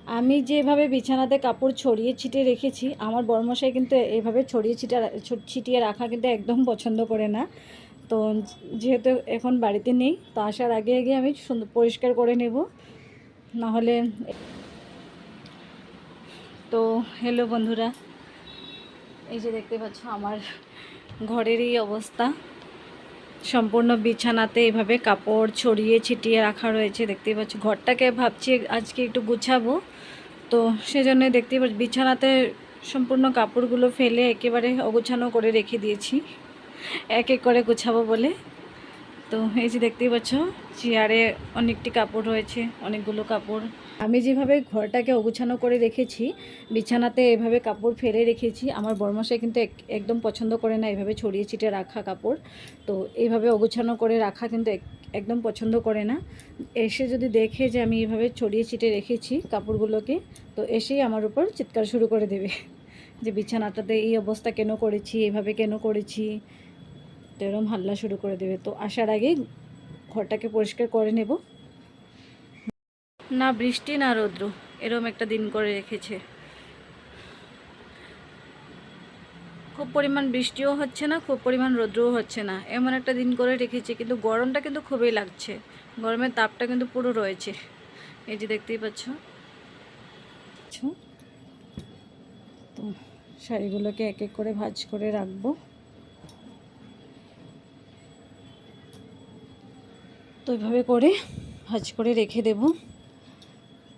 আমি যেভাবে বিছানাতে কাপড় ছড়িয়ে ছিটিয়ে রেখেছি, আমার বড়মশাই কিন্তু এভাবে ছড়িয়ে ছিটিয়ে রাখা কিন্তু একদম পছন্দ করে না। তো যেহেতু এখন বাড়িতে নেই, তো আসার আগে আগে আমি সুন্দর পরিষ্কার করে নেব, নাহলে। তো হ্যালো বন্ধুরা, এই যে দেখতে পাচ্ছ আমার ঘরের এই অবস্থা। সম্পূর্ণ বিছানাতে এভাবে কাপড় ছড়িয়ে ছিটিয়ে রাখা রয়েছে, দেখতেই পাচ্ছ। ঘরটাকে ভাবছি আজকে একটু গুছাবো, তো সেজন্য দেখতেই পাচ্ছি বিছানাতে সম্পূর্ণ কাপড়গুলো ফেলে একেবারে অগুছানো করে রেখে দিয়েছি, এক এক করে গুছাবো বলে। তো এই যে দেখতেই পাচ্ছ চেয়ারে অনেকটি কাপড় রয়েছে, অনেকগুলো কাপড়। আমি যেভাবে ঘরটাকে অগুছানো করে রেখেছি, বিছানাতে এভাবে কাপড় ফেলে রেখেছি, আমার বড়মশাই কিন্তু একদম পছন্দ করে না এভাবে ছড়িয়ে ছিটিয়ে রাখা কাপড়। তো এইভাবে অগুছানো করে রাখা কিন্তু একদম পছন্দ করে না। এসে যদি দেখে যে আমি এইভাবে ছড়িয়ে ছিটিয়ে রেখেছি কাপড়গুলোকে, তো এসেই আমার উপর চিৎকার শুরু করে দেবে যে বিছানাটাতে এই অবস্থা কেন করেছি, এভাবে কেন করেছি, তো এরকম হাল্লা শুরু করে দেবে। তো আসার আগেই ঘরটাকে পরিষ্কার করে নেব। না বৃষ্টি না রৌদ্র, এরকম একটা দিন করে রেখেছে। খুব পরিমাণ বৃষ্টিও হচ্ছে না, খুব পরিমাণ রৌদ্রও হচ্ছে না, এমন একটা দিন করে রেখেছে। কিন্তু গরমটা কিন্তু খুবই লাগছে, গরমের তাপটা কিন্তু পুরো রয়েছে। এই যে দেখতেই পাচ্ছ। তো শাড়িগুলোকে এক এক করে ভাঁজ করে রাখবো। তো এইভাবে করে ভাঁজ করে রেখে দেব।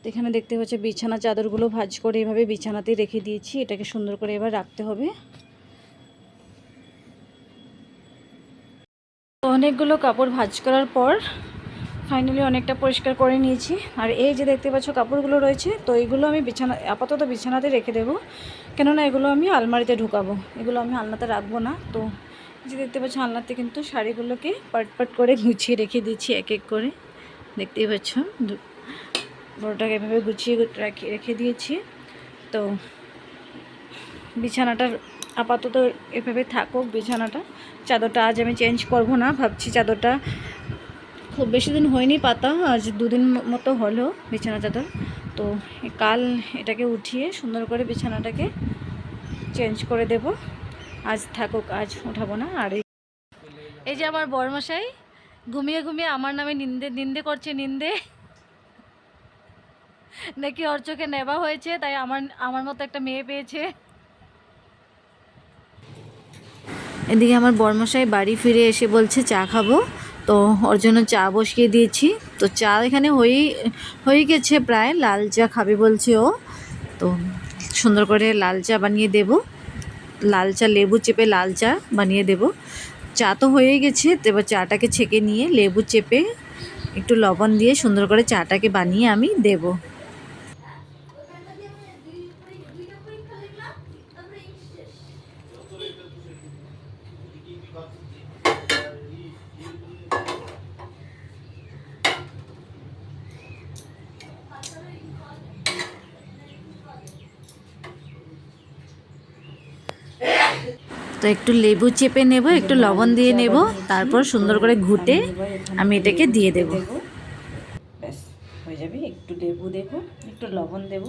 এখানে দেখতে পাচ্ছি বিছানা চাদরগুলো ভাঁজ করে এভাবে বিছানাতেই রেখে দিয়েছি। এটাকে সুন্দর করে এবার রাখতে হবে। তো অনেকগুলো কাপড় ভাঁজ করার পর ফাইনালি অনেকটা পরিষ্কার করে নিয়েছি। আর এই যে দেখতে পাচ্ছ কাপড়গুলো রয়েছে, তো এইগুলো আমি আপাতত বিছানাতে রেখে দেবো, কেননা এগুলো আমি আলমারিতে ঢুকাবো, এগুলো আমি আলনাতে রাখবো না। তো যে দেখতে পাচ্ছ আলনাতে কিন্তু শাড়িগুলোকে পাট পাট করে গুছিয়ে রেখে দিচ্ছি এক এক করে, দেখতেই পাচ্ছ। বড়টাকে এভাবে গুছিয়ে রেখে দিয়েছি। তো বিছানাটার আপাতত এভাবে থাকুক বিছানাটা। চাদরটা আজ আমি চেঞ্জ করব না, ভাবছি চাদরটা খুব বেশি দিন হয়নি পাতা, আজ 2 দিন মতো হলো বিছানা চাদর। তো কাল এটাকে উঠিয়ে সুন্দর করে বিছানাটাকে চেঞ্জ করে দেব। আজ থাকুক, আজ উঠাবো না। আর এই যে আমার বড়মশাই ঘুমিয়ে ঘুমিয়ে আমার নামে নিন্দে করছে, নিন্দে নাকি ওর চোখে নেবা হয়েছে, তাই আমার মতো একটা মেয়ে পেয়েছে। এদিকে আমার বড়মশাই বাড়ি ফিরে এসে বলছে চা খাবো, তো ওর জন্য চা বসিয়ে দিয়েছি। তো চা এখানে হয়ে গেছে প্রায়, লাল চা খাবে বলছে ও। তো সুন্দর করে লাল চা বানিয়ে দেব, লাল চা লেবু চেপে লাল চা বানিয়ে দেব। চা তো হয়েই গেছে, এবার চাটাকে ছেঁকে নিয়ে লেবু চেপে একটু লবণ দিয়ে সুন্দর করে চাটাকে বানিয়ে আমি দেব। তো একটু লেবু চেপে নেব, একটু লবণ দিয়ে নেব, তারপর সুন্দর করে ঘুটে আমি এটাকে দিয়ে দেব। ব্যাস হয়ে যাবে। একটু লেবু দেব, একটু লবণ দেব,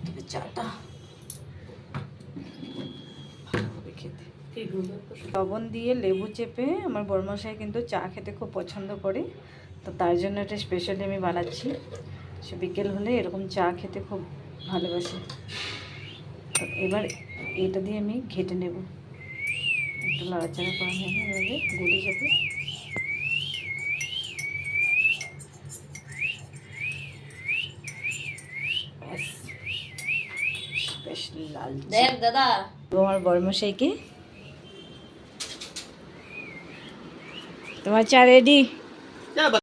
তবে চাটা খেতে। লবণ দিয়ে লেবু চেপে আমার বড়মশাই কিন্তু চা খেতে খুব পছন্দ করে, তো তার জন্য এটা স্পেশালি আমি বানাচ্ছি। সে বিকেল হলে এরকম চা খেতে খুব ভালোবাসে। তো এবার এটা দিয়ে আমি ঘেটে নেব, একটু নাড়াচাড়া করা নেব, এভাবে গলে যাবে। লাল দেখ দাদা, তোমার বড়মশাইকে তোমার চা রেডি।